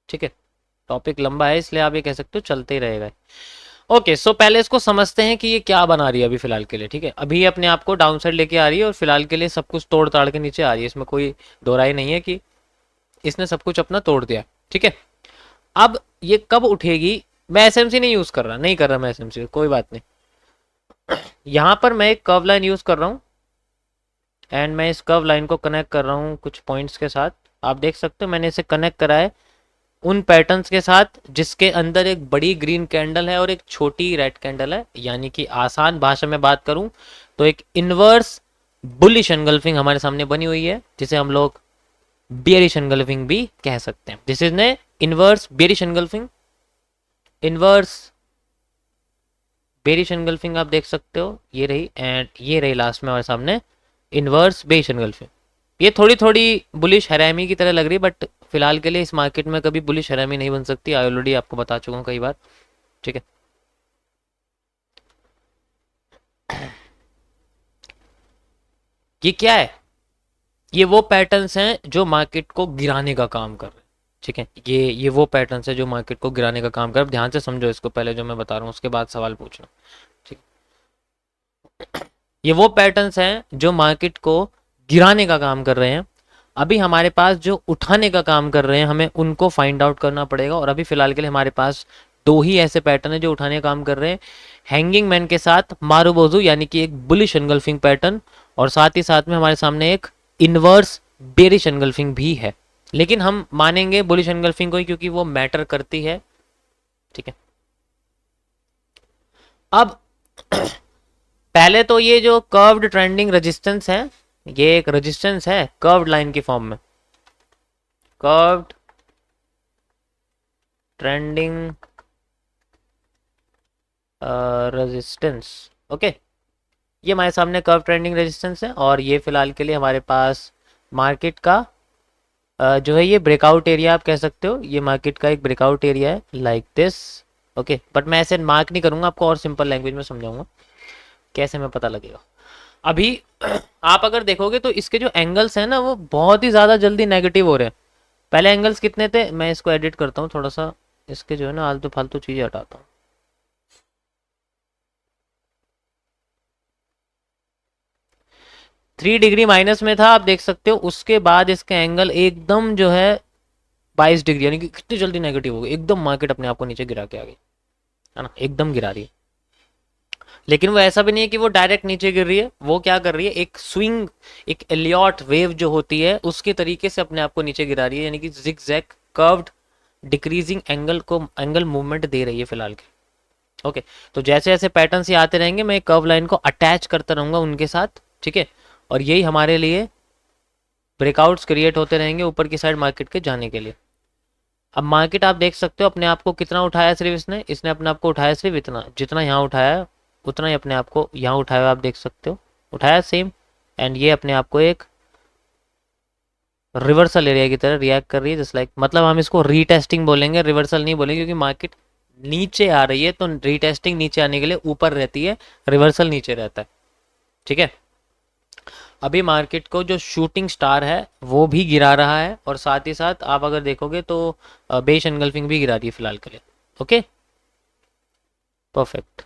ठीक है, टॉपिक लंबा है इसलिए आप ये कह सकते हो चलते ही रहेगा। ओके, सो पहले इसको समझते हैं कि ये क्या बना रही है अभी फिलहाल के लिए। ठीक है, अभी ये अपने आप को डाउन साइड लेके आ रही है और फिलहाल के लिए सब कुछ तोड़ ताड़ के नीचे आ रही है, इसमें कोई दो राय नहीं है कि इसने सब कुछ अपना तोड़ दिया। ठीक है, अब ये कब उठेगी, मैं एसएमसी नहीं यूज कर रहा, नहीं कर रहा मैं एसएमसी, कोई बात नहीं। यहां पर मैं एक कर्व लाइन यूज कर रहा हूं एंड मैं इस कर्व लाइन को कनेक्ट कर रहा हूं कुछ पॉइंट्स के साथ। आप देख सकते हो मैंने इसे कनेक्ट करा है उन पैटर्न्स के साथ जिसके अंदर एक बड़ी ग्रीन कैंडल है और एक छोटी रेड कैंडल है, यानी कि आसान भाषा में बात करूं तो एक इनवर्स बुलिश एनगल्फिंग हमारे सामने बनी हुई है, जिसे हम लोग बेयरिश एनगल्फिंग भी कह सकते हैं। दिस इज ने inverse bearish engulfing, inverse bearish engulfing आप देख सकते हो, ये रही एंड ये रही लास्ट में हमारे सामने इनवर्स बेयरिश एनगल्फिंग। ये थोड़ी थोड़ी बुलिश हैरामी की तरह लग रही है, बट फिलहाल के लिए इस मार्केट में कभी बुलिश हैरामी नहीं बन सकती, ऑलरेडी आपको बता चुका हूँ कई बार। ठीक है, ये क्या है, ये वो पैटर्न्स हैं जो मार्केट को गिराने का काम कर रहे हैं। ठीक है, ये वो पैटर्न्स हैं जो मार्केट को गिराने का काम कर रहे हैं। ध्यान से समझो इसको, पहले जो मैं बता रहा हूँ उसके बाद सवाल पूछना। ठीक, ये वो पैटर्न्स हैं जो मार्केट को गिराने का काम कर रहे हैं। अभी हमारे पास जो उठाने का काम कर रहे हैं, हमें उनको फाइंड आउट करना पड़ेगा। और अभी फिलहाल के लिए हमारे पास दो ही ऐसे पैटर्न है जो उठाने का काम कर रहे हैं, हैंगिंग मैन के साथ मारुबोजू यानी कि एक बुलिश एनगल्फिंग पैटर्न, और साथ ही साथ में हमारे सामने एक इनवर्स बेरिश एनगल्फिंग भी है। लेकिन हम मानेंगे बुलिश एनगल्फिंग को ही क्योंकि वो मैटर करती है। ठीक है, अब पहले तो ये जो कर्व्ड ट्रेंडिंग रेजिस्टेंस है, ये एक रेजिस्टेंस है कर्व्ड लाइन की फॉर्म में, कर्व्ड ट्रेंडिंग रेजिस्टेंस। ओके, ये हमारे सामने कर्व ट्रेंडिंग रेजिस्टेंस है और ये फिलहाल के लिए हमारे पास मार्केट का जो है ये ब्रेकआउट एरिया आप कह सकते हो, ये मार्केट का एक ब्रेकआउट एरिया है लाइक दिस। ओके, बट मैं ऐसे मार्क नहीं करूंगा, आपको और सिंपल लैंग्वेज में समझाऊंगा कैसे में पता लगेगा। अभी आप अगर देखोगे तो इसके जो एंगल्स हैं ना वो बहुत ही ज़्यादा जल्दी नेगेटिव हो रहे हैं। पहले एंगल्स कितने थे, मैं इसको एडिट करता हूँ थोड़ा सा, इसके जो है ना आलतू फालतू चीज़ें हटाता हूँ। 3 डिग्री माइनस में था आप देख सकते हो, उसके बाद इसके एंगल एकदम जो है 22 डिग्री, यानी कि कितनी जल्दी नेगेटिव हो गई, एकदम मार्केट अपने आप को नीचे गिरा के आ गई है ना, एकदम गिरा रही है। लेकिन वो ऐसा भी नहीं है कि वो डायरेक्ट नीचे गिर रही है, वो क्या कर रही है, एक स्विंग, एक एलियट वेव जो होती है उसके तरीके से अपने आप को नीचे गिरा रही है, यानी कि zig zag curved decreasing angle को एंगल मूवमेंट दे रही है फिलहाल के। ओके, तो जैसे जैसे पैटर्न ये आते रहेंगे मैं कर्व लाइन को अटैच करता रहूंगा उनके साथ। ठीक है, और यही हमारे लिए ब्रेकआउट्स क्रिएट होते रहेंगे ऊपर की साइड मार्केट के जाने के लिए। अब मार्केट आप देख सकते हो अपने आप को कितना उठाया, सिर्फ इसने इसने अपने आप को उठाया सिर्फ इतना, जितना यहाँ उठाया उतना ही अपने आप को यहाँ उठाया, आप देख सकते हो उठाया सेम, एंड ये अपने आप को एक रिवर्सल एरिया की तरह रिएक्ट कर रही है, जस्ट लाइक, मतलब हम इसको रीटेस्टिंग बोलेंगे, रिवर्सल नहीं बोलेंगे, क्योंकि मार्केट नीचे आ रही है तो रीटेस्टिंग नीचे आने के लिए ऊपर रहती है, रिवर्सल नीचे रहता है। ठीक है, अभी मार्केट को जो शूटिंग स्टार है वो भी गिरा रहा है, और साथ ही साथ आप अगर देखोगे तो बेश एनगल्फिंग भी गिरा रही है फिलहाल के लिए। Okay, perfect.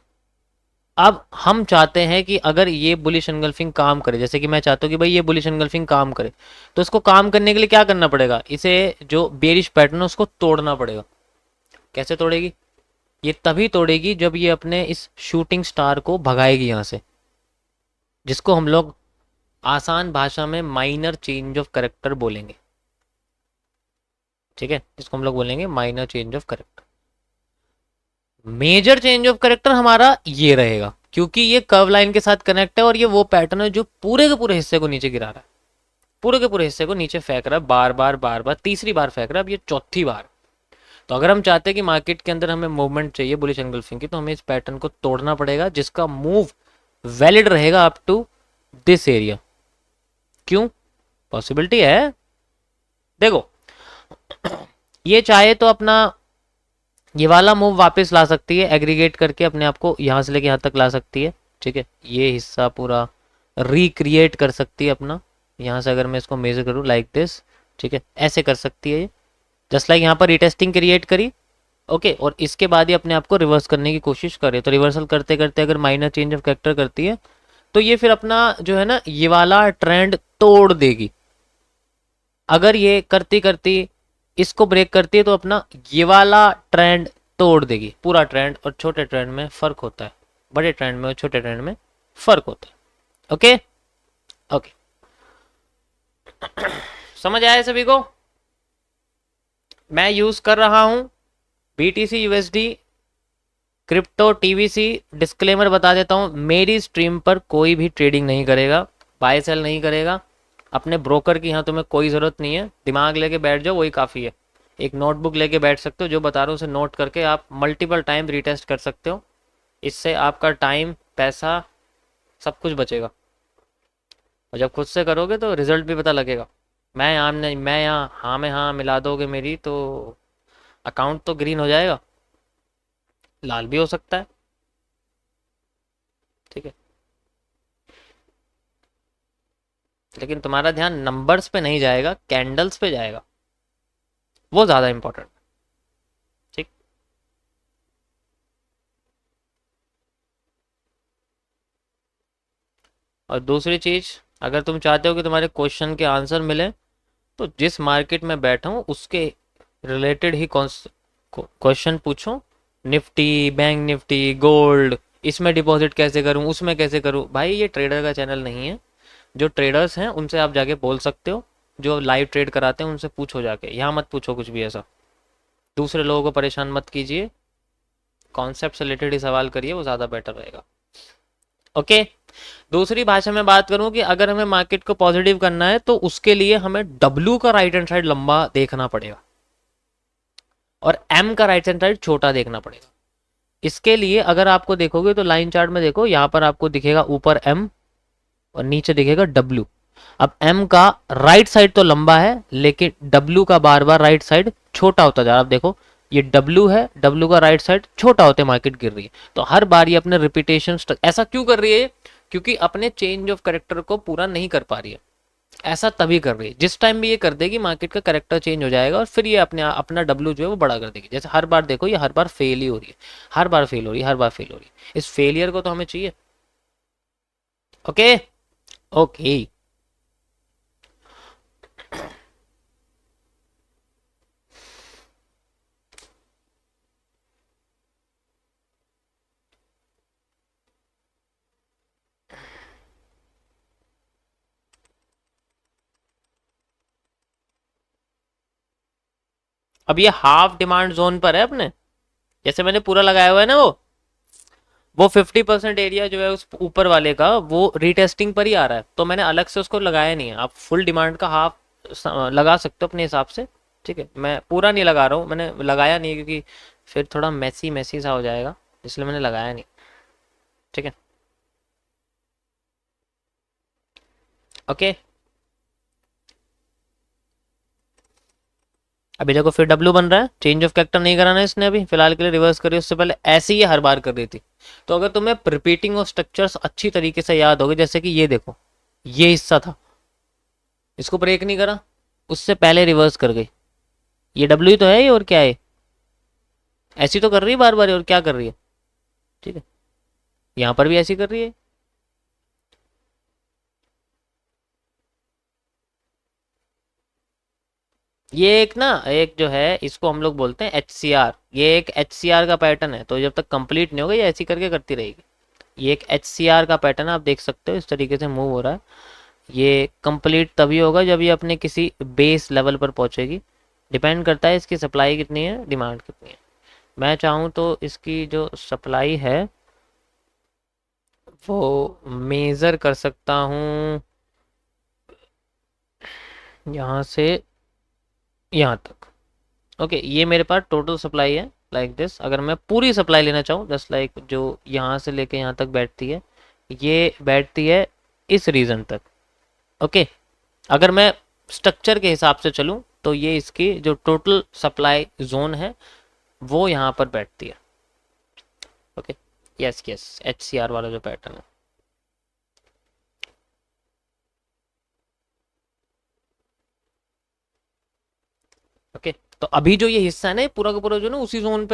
अब हम चाहते हैं कि अगर ये बुलिश एनगल्फिंग काम करे, जैसे कि मैं चाहता हूँ कि भाई ये बुलिश एनगल्फिंग काम करे, तो इसको काम करने के लिए क्या करना पड़ेगा, इसे जो बेरिश पैटर्न है उसको तोड़ना पड़ेगा। कैसे तोड़ेगी, ये तभी तोड़ेगी जब ये अपने इस शूटिंग स्टार को भगाएगी यहाँ से, जिसको हम लोग आसान भाषा में माइनर चेंज ऑफ करेक्टर बोलेंगे। ठीक है, जिसको हम लोग बोलेंगे minor change of character. Major change of character हमारा ये रहेगा, क्योंकि ये कर्व लाइन के साथ कनेक्ट है और ये वो पैटर्न है जो पूरे के पूरे हिस्से को नीचे गिरा रहा है, पूरे के पूरे हिस्से को नीचे फेंक रहा है, बार बार तीसरी बार फेंक रहा है, अब ये चौथी बार। तो अगर हम चाहते हैं कि मार्केट के अंदर हमें मूवमेंट चाहिए बुलिश एनगल्फिंग की, तो हमें इस पैटर्न को तोड़ना पड़ेगा, जिसका मूव वैलिड रहेगा अप टू दिस एरिया। क्यों, पॉसिबिलिटी है, देखो ये चाहे तो अपना ये वाला मूव वापस ला सकती है, एग्रीगेट करके अपने आप को यहाँ से लेके यहाँ तक ला सकती है। ठीक है, ये हिस्सा पूरा रिक्रिएट कर सकती है अपना, यहाँ से अगर मैं इसको मेजर करूँ लाइक दिस। ठीक है, ऐसे कर सकती है ये। जस्ट लाइक यहाँ पर रीटेस्टिंग क्रिएट करी, ओके, और इसके बाद ही अपने आप को रिवर्स करने की कोशिश करे। तो रिवर्सल करते करते अगर माइनर चेंज ऑफ कैरेक्टर करती है तो ये फिर अपना जो है ना ये वाला ट्रेंड तोड़ देगी। अगर ये करती करती इसको ब्रेक करती है तो अपना ये वाला ट्रेंड तोड़ देगी पूरा ट्रेंड। और छोटे ट्रेंड में फर्क होता है, बड़े ट्रेंड में और छोटे ट्रेंड में फर्क होता है। ओके ओके, समझ आया सभी को? मैं यूज कर रहा हूं BTC USD crypto TVC। Disclaimer बता देता हूं, मेरी स्ट्रीम पर कोई भी ट्रेडिंग नहीं करेगा, बाय सेल नहीं करेगा। अपने ब्रोकर की यहाँ तुम्हें कोई ज़रूरत नहीं है, दिमाग लेके बैठ जाओ, वही काफ़ी है। एक नोटबुक लेके बैठ सकते हो, जो बता रहा हूँ उसे नोट करके आप मल्टीपल टाइम रीटेस्ट कर सकते हो। इससे आपका टाइम, पैसा, सब कुछ बचेगा। और जब खुद से करोगे तो रिजल्ट भी पता लगेगा। मैं यहाँ नहीं, मैं यहाँ हाँ में हाँ मिला दोगे मेरी तो अकाउंट तो ग्रीन हो जाएगा, लाल भी हो सकता है, ठीक है। लेकिन तुम्हारा ध्यान नंबर्स पे नहीं जाएगा, कैंडल्स पे जाएगा, वो ज़्यादा इंपॉर्टेंट, ठीक। और दूसरी चीज़, अगर तुम चाहते हो कि तुम्हारे क्वेश्चन के आंसर मिले तो जिस मार्केट में बैठा हूँ उसके रिलेटेड ही क्वेश्चन पूछो। निफ्टी, बैंक निफ्टी, गोल्ड, इसमें डिपॉजिट कैसे करूँ, उसमें कैसे करूँ। भाई ये ट्रेडर का चैनल नहीं है। जो ट्रेडर्स हैं उनसे आप जाके बोल सकते हो, जो लाइव ट्रेड कराते हैं उनसे पूछो जाके, यहाँ मत पूछो कुछ भी ऐसा। दूसरे लोगों को परेशान मत कीजिए, कॉन्सेप्ट से रिलेटेड ही सवाल करिए, वो ज़्यादा बेटर रहेगा। ओके, दूसरी भाषा में बात करूं कि अगर हमें मार्केट को पॉजिटिव करना है तो उसके लिए हमें W का राइट हैंड साइड लंबा देखना पड़ेगा और M का राइट हैंड साइड छोटा देखना पड़ेगा। इसके लिए अगर आपको देखोगे तो लाइन चार्ट में देखो, यहां पर आपको दिखेगा ऊपर M और नीचे दिखेगा W। अब M का राइट साइड तो लंबा है लेकिन W का बार बार राइट साइड छोटा होता जा रहा है। आप देखो ये W है, W का राइट साइड छोटा होते मार्केट गिर रही है। तो हर बार ये अपने रिपीटेशन ऐसा क्यों कर रही है? क्योंकि अपने चेंज ऑफ करेक्टर को पूरा नहीं कर पा रही है। ऐसा तभी कर रही है, जिस टाइम भी ये कर देगी मार्केट का करेक्टर चेंज हो जाएगा और फिर ये अपना W जो है वो बड़ा कर देगी। जैसे हर बार देखो ये हर बार फेल ही हो रही है, हर बार फेल हो रही है, हर बार फेल हो रही है। इस फेलियर को तो हमें चाहिए। ओके ओके, अब ये हाफ डिमांड जोन पर है अपने, जैसे मैंने पूरा लगाया हुआ है ना, वो 50% एरिया जो है उस ऊपर वाले का वो रीटेस्टिंग पर ही आ रहा है, तो मैंने अलग से उसको लगाया नहीं है। आप फुल डिमांड का हाफ लगा सकते हो अपने हिसाब से, ठीक है। मैं पूरा नहीं लगा रहा हूँ, मैंने लगाया नहीं क्योंकि फिर थोड़ा मैसी मैसी सा हो जाएगा, इसलिए मैंने लगाया नहीं, ठीक है। ओके, अभी देखो फिर W बन रहा है, चेंज ऑफ कैरेक्टर नहीं कराना है इसने अभी फिलहाल के लिए, रिवर्स करिए। उससे पहले ऐसे ही हर बार कर रही थी। तो अगर तुम्हें रिपीटिंग ऑफ स्ट्रक्चर्स अच्छी तरीके से याद होगी, जैसे कि ये देखो ये हिस्सा था, इसको ब्रेक नहीं करा, उससे पहले रिवर्स कर गई। ये W तो है ही, और क्या है, ऐसी तो कर रही है बार बार, और क्या कर रही है, ठीक है। यहाँ पर भी ऐसी कर रही है। ये एक ना, एक जो है इसको हम लोग बोलते हैं HCR, ये एक HCR का पैटर्न है। तो जब तक कंप्लीट नहीं होगा ये ऐसी करके करती रहेगी। ये एक HCR का पैटर्न है, आप देख सकते हो इस तरीके से मूव हो रहा है। ये कंप्लीट तभी होगा जब ये अपने किसी बेस लेवल पर पहुंचेगी। डिपेंड करता है इसकी सप्लाई कितनी है, डिमांड कितनी है। मैं चाहूँ तो इसकी जो सप्लाई है वो मेज़र कर सकता हूँ यहाँ से यहाँ तक। ओके, ये मेरे पास टोटल सप्लाई है लाइक दिस। अगर मैं पूरी सप्लाई लेना चाहूँ जस्ट लाइक जो यहाँ से लेके यहाँ तक बैठती है, ये बैठती है इस रीजन तक। ओके, अगर मैं स्ट्रक्चर के हिसाब से चलूँ तो ये इसकी जो टोटल सप्लाई जोन है वो यहाँ पर बैठती है। ओके, यस यस, HCR वाला जो पैटर्न है। ओके, तो अभी जो ये हिस्सा है ना, ये पूरा का पूरा जो ना उसी जोन पे